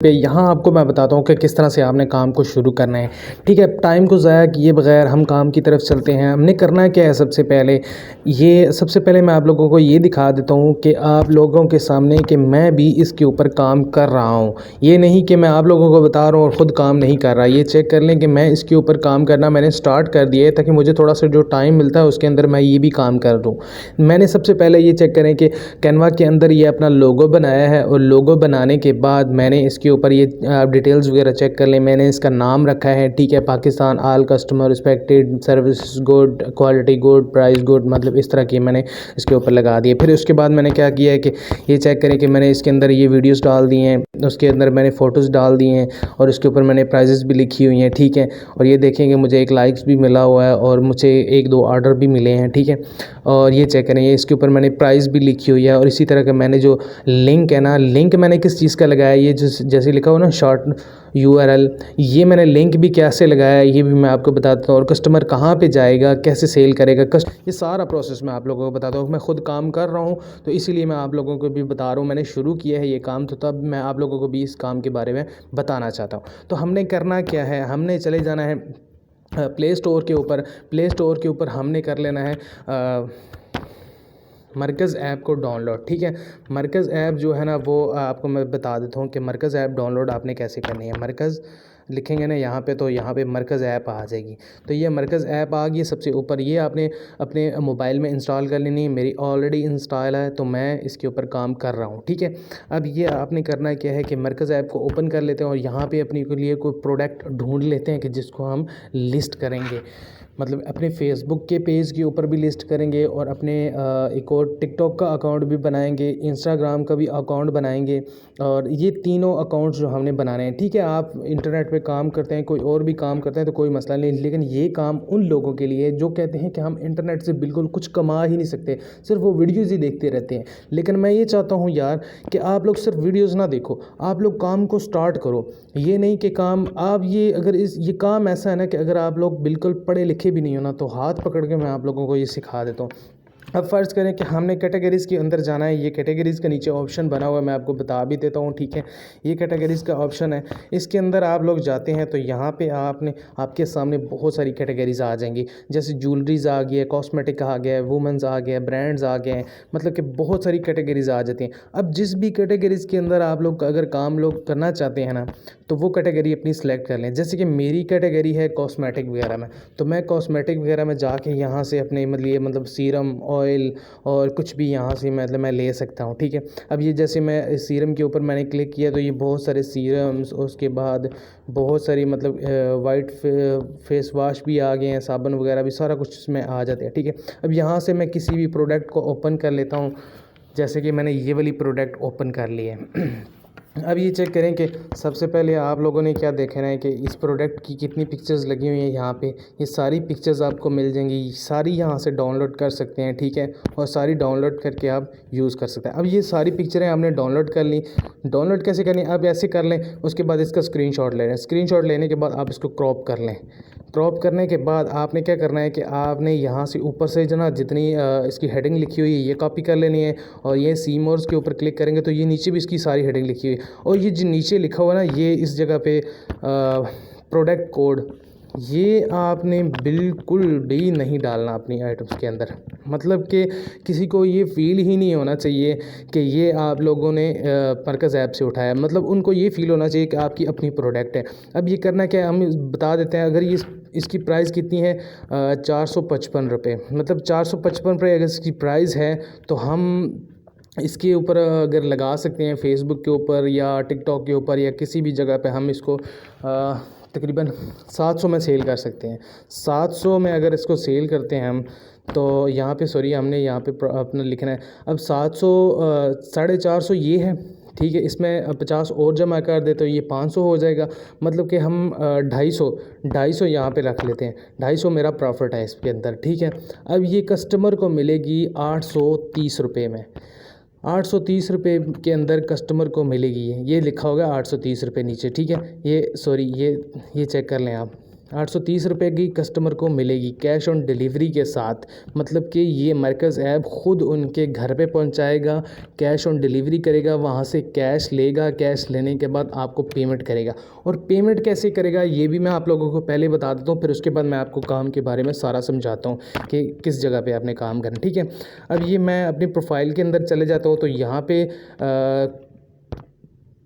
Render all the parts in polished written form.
पे यहाँ आपको मैं बताता हूँ कि किस तरह से आपने काम को शुरू करना है। ठीक है, टाइम को ज़ाया किए बगैर हम काम की तरफ चलते हैं। हमने करना क्या है, सबसे पहले मैं आप लोगों को ये दिखा देता हूँ कि आप लोगों के सामने कि मैं भी इसके ऊपर काम कर रहा हूँ। ये नहीं कि मैं आप लोगों को बता रहा हूँ और ख़ुद काम नहीं कर रहा। ये चेक कर लें कि मैं इसके ऊपर काम करना मैंने स्टार्ट कर दिया है, ताकि मुझे थोड़ा सा जो टाइम मिलता है उसके अंदर मैं ये भी काम कर दूँ। मैंने सबसे पहले ये चेक करें कि कैनवा के अंदर ये अपना लोगो बनाया है, और लोगो बनाने के बाद मैंने इसके ऊपर ये आप डिटेल्स वगैरह चेक कर लें। मैंने इसका नाम रखा है, ठीक है, Pakistan all customer respected, service good, quality good, price good, मतलब इस तरह की मैंने इसके ऊपर लगा दिए। फिर उसके बाद मैंने क्या किया है कि ये चेक करें कि मैंने इसके अंदर ये वीडियोस डाल दिए हैं, उसके अंदर मैंने फ़ोटोज़ डाल दिए हैं, और उसके ऊपर मैंने प्राइजेस भी लिखी हुई हैं, ठीक है। और ये देखेंगे मुझे एक लाइक्स भी मिला हुआ है, और मुझे 1-2 ऑर्डर भी मिले हैं, ठीक है। और ये चेक करें, ये इसके ऊपर मैंने प्राइस भी लिखी हुई है। और इसी तरह का मैंने जो लिंक है ना, लिंक मैंने किस चीज़ का लगाया है, ये जैसे लिखा हो ना शॉर्ट यूआरएल, ये मैंने लिंक भी कैसे लगाया है ये भी मैं आपको बताता हूँ। और कस्टमर कहाँ पे जाएगा, कैसे सेल करेगा, ये सारा प्रोसेस मैं आप लोगों को बताता हूँ। मैं खुद काम कर रहा हूँ तो इसीलिए मैं आप लोगों को भी बता रहा हूँ। मैंने शुरू किया है ये काम, तो तब मैं आप लोगों को भी इस काम के बारे में बताना चाहता हूँ। तो हमने करना क्या है, हमने चले जाना है प्ले स्टोर के ऊपर। प्ले स्टोर के ऊपर हमने कर लेना है मरकज़ ऐप को डाउनलोड, ठीक है। मरकज़ ऐप जो है ना, वो आपको मैं बता देता हूँ कि मरकज़ ऐप डाउनलोड आपने कैसे करनी है। मरकज़ लिखेंगे ना यहाँ पे, तो यहाँ पे मरकज़ ऐप आ जाएगी। तो ये मरकज़ ऐप आ गई सबसे ऊपर। ये आपने अपने मोबाइल में इंस्टॉल कर लेनी है। मेरी ऑलरेडी इंस्टॉल है, तो मैं इसके ऊपर काम कर रहा हूँ, ठीक है। अब ये आपने करना क्या है कि मरकज़ ऐप को ओपन कर लेते हैं, और यहाँ पे अपने के लिए कोई प्रोडक्ट ढूंढ लेते हैं कि जिसको हम लिस्ट करेंगे। मतलब अपने फेसबुक के पेज के ऊपर भी लिस्ट करेंगे, और अपने एक और टिकटॉक का अकाउंट भी बनाएंगे, इंस्टाग्राम का भी अकाउंट बनाएंगे। और ये तीनों अकाउंट्स जो हमने बनाने हैं, ठीक है। आप इंटरनेट पे काम करते हैं, कोई और भी काम करते हैं, तो कोई मसला नहीं, लेकिन ये काम उन लोगों के लिए जो कहते हैं कि हम इंटरनेट से बिल्कुल कुछ कमा ही नहीं सकते, सिर्फ वो वीडियोज़ ही देखते रहते हैं। लेकिन मैं ये चाहता हूँ यार कि आप लोग सिर्फ वीडियोज़ ना देखो, आप लोग काम को स्टार्ट करो। ये नहीं कि काम आप ये काम ऐसा है ना कि अगर आप लोग बिल्कुल पढ़े लिखे भी नहीं हो ना, तो हाथ पकड़ के मैं आप लोगों को ये सिखा देता हूँ। अब फ़र्ज़ करें कि हमने कैटेगरीज़ के अंदर जाना है। ये कैटेगरीज़ का नीचे ऑप्शन बना हुआ है, मैं आपको बता भी देता हूँ, ठीक है। ये कैटेगरीज़ का ऑप्शन है, इसके अंदर आप लोग जाते हैं तो यहाँ पे आपके सामने बहुत सारी कैटेगरीज़ आ जाएंगी। जैसे ज्वेलरीज़ आ गई है, कॉस्मेटिक आ गया है, वुमेंस आ गया है, ब्रांड्स आ गए हैं, मतलब कि बहुत सारी कैटेगरीज़ आ जाती हैं। अब जिस भी कैटेगरीज़ के अंदर आप लोग अगर काम लोग करना चाहते हैं ना, तो वो कैटेगरी अपनी सेलेक्ट कर लें। जैसे कि मेरी कैटेगरी है कॉस्मेटिक वगैरह में, तो मैं कॉस्मेटिक वगैरह में जाके यहाँ से अपने मतलब सीरम, ऑयल और कुछ भी यहाँ से मतलब मैं ले सकता हूँ, ठीक है। अब ये जैसे मैं सीरम के ऊपर मैंने क्लिक किया, तो ये बहुत सारे सीरम्स, उसके बाद बहुत सारी मतलब वाइट फेस वाश भी आ गए हैं, साबुन वगैरह भी, सारा कुछ इसमें आ जाते हैं, ठीक है। अब यहाँ से मैं किसी भी प्रोडक्ट को ओपन कर लेता हूँ। जैसे कि मैंने ये वाली प्रोडक्ट ओपन कर ली है। अब ये चेक करें कि सबसे पहले आप लोगों ने क्या देखना है कि इस प्रोडक्ट की कितनी पिक्चर्स लगी हुई हैं यहाँ पे। ये सारी पिक्चर्स आपको मिल जाएंगी, सारी यहाँ से डाउनलोड कर सकते हैं, ठीक है। और सारी डाउनलोड करके आप यूज़ कर सकते हैं। अब ये सारी पिक्चरें आपने डाउनलोड कर ली। डाउनलोड कैसे करनी, अब ऐसे कर लें, उसके बाद इसका स्क्रीनशॉट ले लें। स्क्रीनशॉट लेने के बाद आप इसको क्रॉप कर लें। क्रॉप करने के बाद आपने क्या करना है कि आपने यहाँ से ऊपर से जो ना जितनी इसकी हेडिंग लिखी हुई है ये कॉपी कर लेनी है, और ये सीमोर्स के ऊपर क्लिक करेंगे तो ये नीचे भी इसकी सारी हेडिंग लिखी हुई है। और ये जो नीचे लिखा हुआ है ना, ये इस जगह पे प्रोडक्ट कोड, ये आपने बिल्कुल भी नहीं डालना अपनी आइटम्स के अंदर। मतलब कि किसी को ये फ़ील ही नहीं होना चाहिए कि ये आप लोगों ने मरकज़ ऐप से उठाया। मतलब उनको ये फ़ील होना चाहिए कि आपकी अपनी प्रोडक्ट है। अब ये करना क्या है, हम बता देते हैं। अगर ये इसकी प्राइस कितनी है, 455 रुपये, मतलब 455 रुपये अगर इसकी प्राइस है, तो हम इसके ऊपर अगर लगा सकते हैं फेसबुक के ऊपर या टिकटॉक के ऊपर या किसी भी जगह पे, हम इसको तकरीबन 700 में सेल कर सकते हैं। 700 में अगर इसको सेल करते हैं हम, तो यहाँ पे सॉरी हमने यहाँ पे अपना लिखना है। अब 700 450 ये है, ठीक है। इसमें 50 और जमा कर दे तो ये 500 हो जाएगा। मतलब कि हम 250 यहाँ पे रख लेते हैं। 250 मेरा प्रॉफिट है इसके अंदर, ठीक है। अब ये कस्टमर को मिलेगी 830 रुपये में। 830 रुपये के अंदर कस्टमर को मिलेगी। ये लिखा होगा 830 रुपये नीचे, ठीक है। ये सॉरी ये चेक कर लें आप, ₹830 की कस्टमर को मिलेगी कैश ऑन डिलीवरी के साथ। मतलब कि ये मरकज़ ऐप ख़ुद उनके घर पे पहुंचाएगा, कैश ऑन डिलीवरी करेगा, वहाँ से कैश लेगा, कैश लेने के बाद आपको पेमेंट करेगा। और पेमेंट कैसे करेगा ये भी मैं आप लोगों को पहले बता देता हूँ, फिर उसके बाद मैं आपको काम के बारे में सारा समझाता हूँ कि किस जगह पे आपने काम करना, ठीक है। अब ये मैं अपनी प्रोफाइल के अंदर चले जाता हूँ, तो यहाँ पे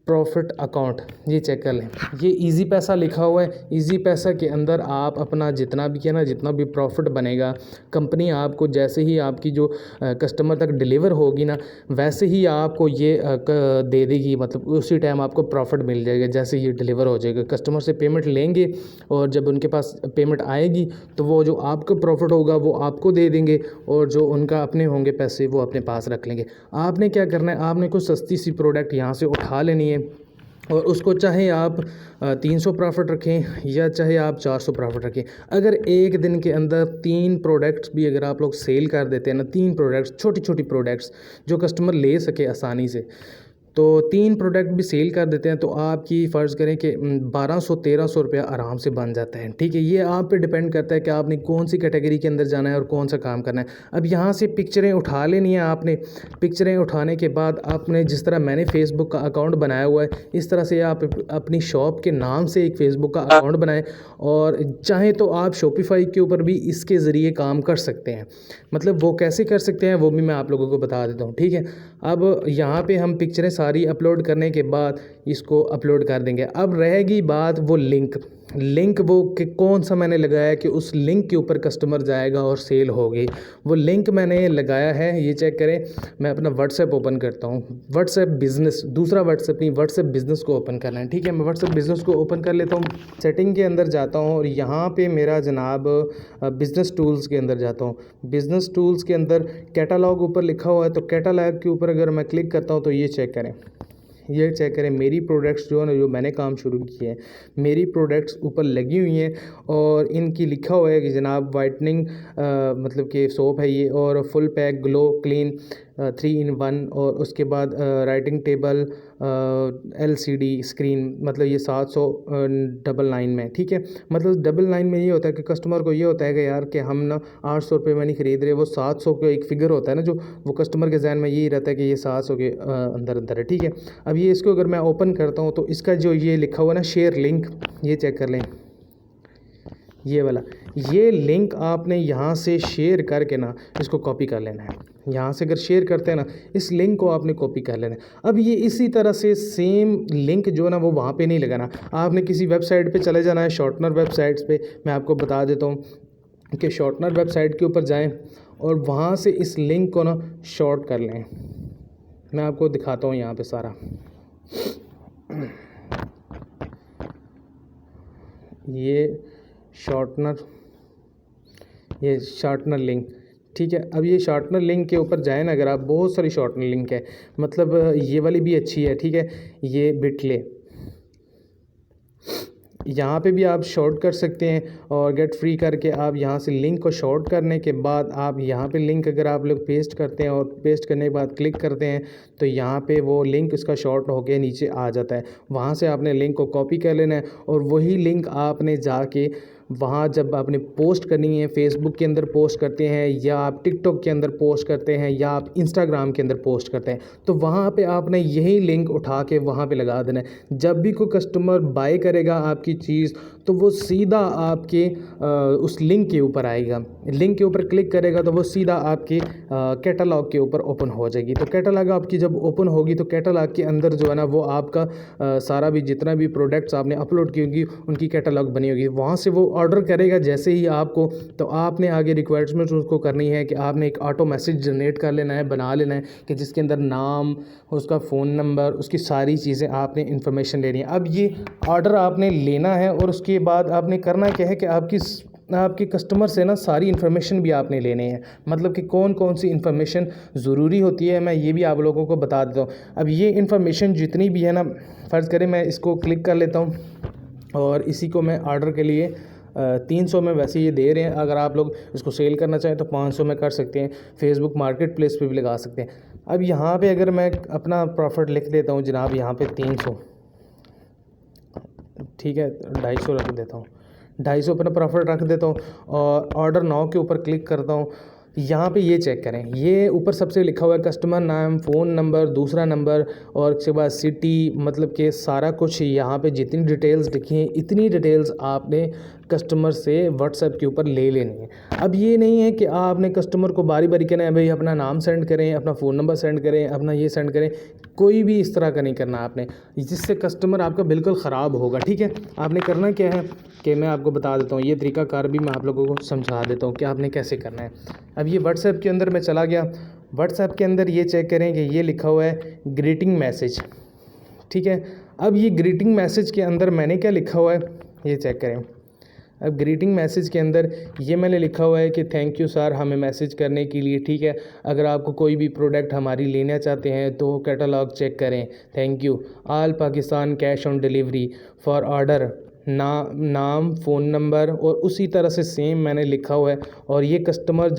प्रॉफिट अकाउंट ये चेक कर लें, ये इजी पैसा लिखा हुआ है। इजी पैसा के अंदर आप अपना जितना भी है ना, जितना भी प्रॉफिट बनेगा, कंपनी आपको जैसे ही आपकी जो कस्टमर तक डिलीवर होगी ना, वैसे ही आपको ये दे देगी। मतलब उसी टाइम आपको प्रॉफिट मिल जाएगा जैसे ये डिलीवर हो जाएगा। कस्टमर से पेमेंट लेंगे और जब उनके पास पेमेंट आएगी तो वो जो आपका प्रॉफिट होगा वो आपको दे देंगे, और जो उनका अपने होंगे पैसे वो अपने पास रख लेंगे। आपने क्या करना है, आपने कुछ सस्ती सी प्रोडक्ट यहाँ से उठा लेनी है, और उसको चाहे आप 300 प्रॉफिट रखें या चाहे आप 400 प्रॉफिट रखें। अगर एक दिन के अंदर 3 प्रोडक्ट्स भी अगर आप लोग सेल कर देते हैं ना, 3 प्रोडक्ट्स, छोटी छोटी प्रोडक्ट्स जो कस्टमर ले सके आसानी से, तो 3 प्रोडक्ट भी सेल कर देते हैं, तो आपकी फ़र्ज़ करें कि 1200-1300 रुपया आराम से बन जाता है, ठीक है। ये आप पे डिपेंड करता है कि आपने कौन सी कैटेगरी के अंदर जाना है और कौन सा काम करना है। अब यहाँ से पिक्चरें उठा लेनी है आपने। पिक्चरें उठाने के बाद आपने, जिस तरह मैंने फ़ेसबुक का अकाउंट बनाया हुआ है, इस तरह से आप अपनी शॉप के नाम से एक फ़ेसबुक का अकाउंट बनाएं, और चाहें तो आप शॉपिफ़ाई के ऊपर भी इसके ज़रिए काम कर सकते हैं। मतलब वो कैसे कर सकते हैं वो भी मैं आप लोगों को बता देता हूँ, ठीक है। अब यहाँ पे हम पिक्चरें सारी अपलोड करने के बाद इसको अपलोड कर देंगे। अब रहेगी बात वो लिंक वो कि कौन सा मैंने लगाया कि उस लिंक के ऊपर कस्टमर जाएगा और सेल होगी। वो लिंक मैंने लगाया है, ये चेक करें। मैं अपना व्हाट्सएप ओपन करता हूँ, व्हाट्सएप बिज़नेस, दूसरा व्हाट्सएप नहीं, व्हाट्सएप बिज़नेस को ओपन करना है, ठीक है। मैं व्हाट्सएप बिज़नेस को ओपन कर लेता हूँ, सेटिंग के अंदर जाता हूँ, और यहाँ पे मेरा जनाब बिज़नेस टूल्स के अंदर जाता हूँ। बिज़नेस टूल्स के अंदर कैटालॉग ऊपर लिखा हुआ है, तो कैटालॉग के ऊपर अगर मैं क्लिक करता हूँ तो ये चेक करें, मेरी प्रोडक्ट्स जो है ना, जो मैंने काम शुरू किए हैं, मेरी प्रोडक्ट्स ऊपर लगी हुई हैं, और इनकी लिखा हुआ है कि जनाब वाइटनिंग मतलब कि सोप है ये, और full pack glow clean 3 in 1, और उसके बाद राइटिंग टेबल LCD स्क्रीन, मतलब ये 799 में, ठीक है। मतलब 99 में ये होता है कि कस्टमर को ये होता है कि यार कि हम ना 800 रुपये में नहीं ख़रीद रहे, वो 700 का एक फ़िगर होता है ना, जो वो कस्टमर के जहन में यही रहता है कि ये 700 के अंदर है, ठीक है। अब ये इसको अगर मैं ओपन करता हूँ तो इसका जो ये लिखा हुआ है ना शेयर लिंक, ये चेक कर लें, ये वाला, ये लिंक आपने यहाँ से शेयर करके ना इसको कॉपी कर लेना है। यहाँ से अगर शेयर करते हैं ना, इस लिंक को आपने कॉपी कर लेना है। अब ये इसी तरह से सेम लिंक जो है ना वो वहाँ पे नहीं लगाना, आपने किसी वेबसाइट पे चले जाना है, शॉर्टनर वेबसाइट्स पे। मैं आपको बता देता हूँ कि शॉर्टनर वेबसाइट के ऊपर जाएं और वहाँ से इस लिंक को ना शॉर्ट कर लें। मैं आपको दिखाता हूँ यहाँ पे सारा, ये शॉर्टनर लिंक, ठीक है। अब ये शॉर्टनर लिंक के ऊपर जाए ना अगर आप, बहुत सारी शॉर्टनर लिंक है, मतलब ये वाली भी अच्छी है, ठीक है। ये बिटले, यहाँ पे भी आप शॉर्ट कर सकते हैं, और गेट फ्री करके आप यहाँ से लिंक को शॉर्ट करने के बाद आप यहाँ पे लिंक अगर आप लोग पेस्ट करते हैं और पेस्ट करने के बाद क्लिक करते हैं तो यहाँ पे वो लिंक इसका शॉर्ट होके नीचे आ जाता है। वहाँ से आपने लिंक को कॉपी कर लेना है, और वही लिंक आपने जाके वहाँ जब आपने पोस्ट करनी है, फेसबुक के अंदर पोस्ट करते हैं, या आप टिकटॉक के अंदर पोस्ट करते हैं, या आप इंस्टाग्राम के अंदर पोस्ट करते हैं, तो वहाँ पे आपने यही लिंक उठा के वहाँ पे लगा देना है। जब भी कोई कस्टमर बाय करेगा आपकी चीज़ तो वो सीधा आपके उस लिंक के ऊपर आएगा, लिंक के ऊपर क्लिक करेगा तो वो सीधा आपके कैटलॉग के ऊपर ओपन हो जाएगी। तो कैटलॉग आपकी जब ओपन होगी तो कैटलॉग के अंदर जो है ना वो आपका सारा भी जितना भी प्रोडक्ट्स आपने अपलोड की होगी उनकी कैटलॉग बनी होगी। वहाँ से वो ऑर्डर करेगा जैसे ही आपको, तो आपने आगे रिक्वायरमेंट उसको करनी है कि आपने एक ऑटो मैसेज जनरेट कर लेना है, बना लेना है कि जिसके अंदर नाम, उसका फ़ोन नंबर, उसकी सारी चीज़ें आपने इन्फॉर्मेशन लेनी है। अब ये ऑर्डर आपने लेना है और उसके बाद आपने करना क्या है कि आपके कस्टमर से ना सारी इन्फॉर्मेशन भी आपने लेनी है, मतलब कि कौन कौन सी इन्फॉर्मेशन ज़रूरी होती है, मैं ये भी आप लोगों को बता देता हूँ। अब ये इन्फॉर्मेशन जितनी भी है ना, फ़र्ज़ करें मैं इसको क्लिक कर लेता हूँ और इसी को मैं ऑर्डर के लिए 300 में वैसे ये दे रहे हैं। अगर आप लोग इसको सेल करना चाहें तो 500 में कर सकते हैं, फेसबुक मार्केट प्लेस पे भी लगा सकते हैं। अब यहाँ पे अगर मैं अपना प्रॉफिट लिख देता हूँ जनाब, यहाँ पे 300, ठीक है, 250 रख देता हूँ, 250 अपना प्रॉफिट रख देता हूँ और ऑर्डर नाउ के ऊपर क्लिक करता हूँ। यहाँ पे ये चेक करें, ये ऊपर सबसे लिखा हुआ है कस्टमर नाम, फ़ोन नंबर, दूसरा नंबर और उसके बाद सिटी, मतलब कि सारा कुछ यहाँ पे जितनी डिटेल्स लिखी हैं इतनी डिटेल्स आपने कस्टमर से व्हाट्सएप के ऊपर ले लेनी है। अब ये नहीं है कि आपने कस्टमर को बारी बारी कहना है भाई अपना नाम सेंड करें, अपना फ़ोन नंबर सेंड करें, अपना ये सेंड करें, कोई भी इस तरह का नहीं करना आपने, जिससे कस्टमर आपका बिल्कुल ख़राब होगा। ठीक है, आपने करना क्या है कि मैं आपको बता देता हूँ, ये तरीक़ाकार भी मैं आप लोगों को समझा देता हूँ कि आपने कैसे करना है। अब ये व्हाट्सएप के अंदर मैं चला गया, व्हाट्सएप के अंदर ये चेक करें कि ये लिखा हुआ है ग्रीटिंग मैसेज। ठीक है, अब ये ग्रीटिंग मैसेज के अंदर मैंने क्या लिखा हुआ है ये चेक करें। अब ग्रीटिंग मैसेज के अंदर ये मैंने लिखा हुआ है कि थैंक यू सर हमें मैसेज करने के लिए। ठीक है, अगर आपको कोई भी प्रोडक्ट हमारी लेना चाहते हैं तो कैटलॉग चेक करें, thank you, all Pakistan cash on delivery for order, नाम, फ़ोन नंबर और उसी तरह से सेम मैंने लिखा हुआ है। और ये कस्टमर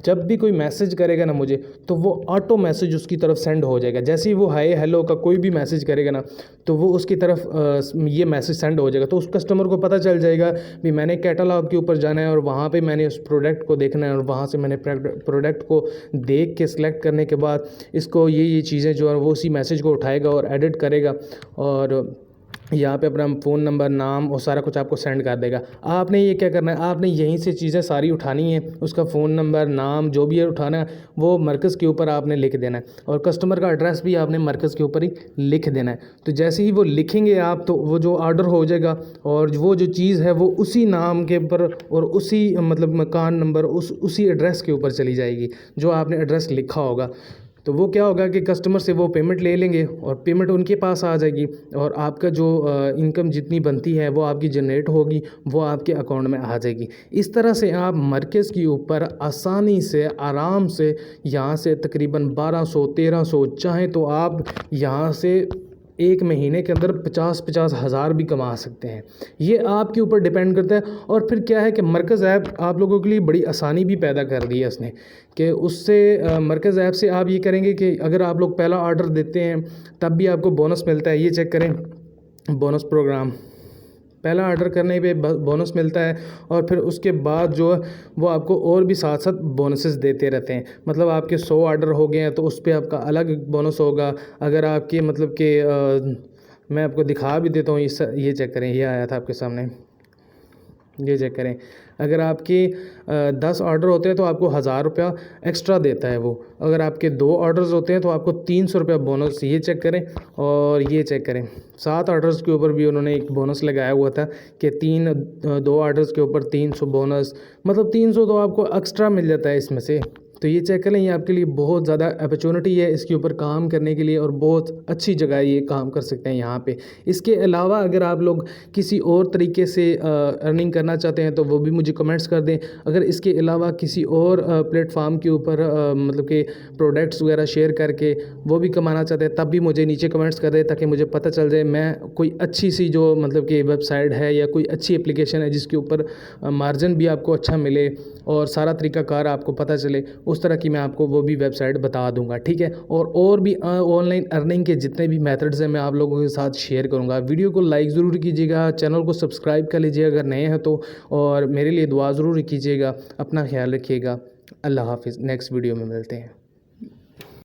जब भी कोई मैसेज करेगा ना मुझे, तो वो ऑटो मैसेज उसकी तरफ सेंड हो जाएगा। जैसे ही वो हाय हेलो का कोई भी मैसेज करेगा ना, तो वो उसकी तरफ ये मैसेज सेंड हो जाएगा। तो उस कस्टमर को पता चल जाएगा भी मैंने कैटलॉग के ऊपर जाना है और वहाँ पे मैंने उस प्रोडक्ट को देखना है और वहाँ से मैंने प्रोडक्ट को देख के सिलेक्ट करने के बाद इसको ये चीज़ें जो है वो उसी मैसेज को उठाएगा और एडिट करेगा और यहाँ पे अपना फ़ोन नंबर, नाम और सारा कुछ आपको सेंड कर देगा। आपने ये क्या करना है, आपने यहीं से चीज़ें सारी उठानी है, उसका फ़ोन नंबर, नाम जो भी है उठाना है वो मरकज़ के ऊपर आपने लिख देना है और कस्टमर का एड्रेस भी आपने मरकज़ के ऊपर ही लिख देना है। तो जैसे ही वो लिखेंगे आप, तो वो जो ऑर्डर हो जाएगा और वो जो चीज़ है वो उसी नाम के ऊपर और उसी मतलब मकान नंबर उसी एड्रेस के ऊपर चली जाएगी जो आपने एड्रेस लिखा होगा। तो वो क्या होगा कि कस्टमर से वो पेमेंट ले लेंगे और पेमेंट उनके पास आ जाएगी और आपका जो इनकम जितनी बनती है वो आपकी जनरेट होगी, वो आपके अकाउंट में आ जाएगी। इस तरह से आप मरकज़ के ऊपर आसानी से, आराम से यहाँ से तकरीबन 1200-1300 चाहें तो आप यहाँ से एक महीने के अंदर 50-50 हज़ार भी कमा सकते हैं। ये आपके ऊपर डिपेंड करता है। और फिर क्या है कि मरकज़ ऐप आप लोगों के लिए बड़ी आसानी भी पैदा कर दी है उसने, कि उससे मरकज़ ऐप से आप ये करेंगे कि अगर आप लोग पहला ऑर्डर देते हैं तब भी आपको बोनस मिलता है। ये चेक करें, बोनस प्रोग्राम, पहला ऑर्डर करने पे बोनस मिलता है और फिर उसके बाद जो है वो आपको और भी साथ साथ बोनसेस देते रहते हैं। मतलब आपके 100 ऑर्डर हो गए हैं तो उस पे आपका अलग बोनस होगा। अगर आपके मतलब कि मैं आपको दिखा भी देता हूँ, ये चेक करें, ये आया था आपके सामने, ये चेक करें। अगर आपके 10 ऑर्डर होते हैं तो आपको 1000 रुपया एक्स्ट्रा देता है वो। अगर आपके 2 ऑर्डर्स होते हैं तो आपको 300 रुपया बोनस। ये चेक करें और ये चेक करें, 7 ऑर्डर्स के ऊपर भी उन्होंने एक बोनस लगाया हुआ था कि 2 ऑर्डर्स के ऊपर 300 बोनस, मतलब 300 तो आपको एक्स्ट्रा मिल जाता है इसमें से। तो ये चेक करें, ये आपके लिए बहुत ज़्यादा अपॉर्चुनिटी है इसके ऊपर काम करने के लिए और बहुत अच्छी जगह है, ये काम कर सकते हैं यहाँ पे। इसके अलावा अगर आप लोग किसी और तरीके से अर्निंग करना चाहते हैं तो वो भी मुझे कमेंट्स कर दें। अगर इसके अलावा किसी और प्लेटफार्म के ऊपर मतलब कि प्रोडक्ट्स वगैरह शेयर करके वो भी कमाना चाहते हैं तब भी मुझे नीचे कमेंट्स कर दें, ताकि मुझे पता चल जाए मैं कोई अच्छी सी जो मतलब कि वेबसाइट है या कोई अच्छी एप्लीकेशन है जिसके ऊपर मार्जिन भी आपको अच्छा मिले और सारा तरीक़ाकार आपको पता चले, उस तरह की मैं आपको वो भी वेबसाइट बता दूंगा। ठीक है, और भी ऑनलाइन अर्निंग के जितने भी मेथड्स हैं मैं आप लोगों के साथ शेयर करूंगा। वीडियो को लाइक ज़रूर कीजिएगा, चैनल को सब्सक्राइब कर लीजिए अगर नए हैं तो, और मेरे लिए दुआ ज़रूर कीजिएगा। अपना ख्याल रखिएगा। अल्लाह हाफिज़, नेक्स्ट वीडियो में मिलते हैं।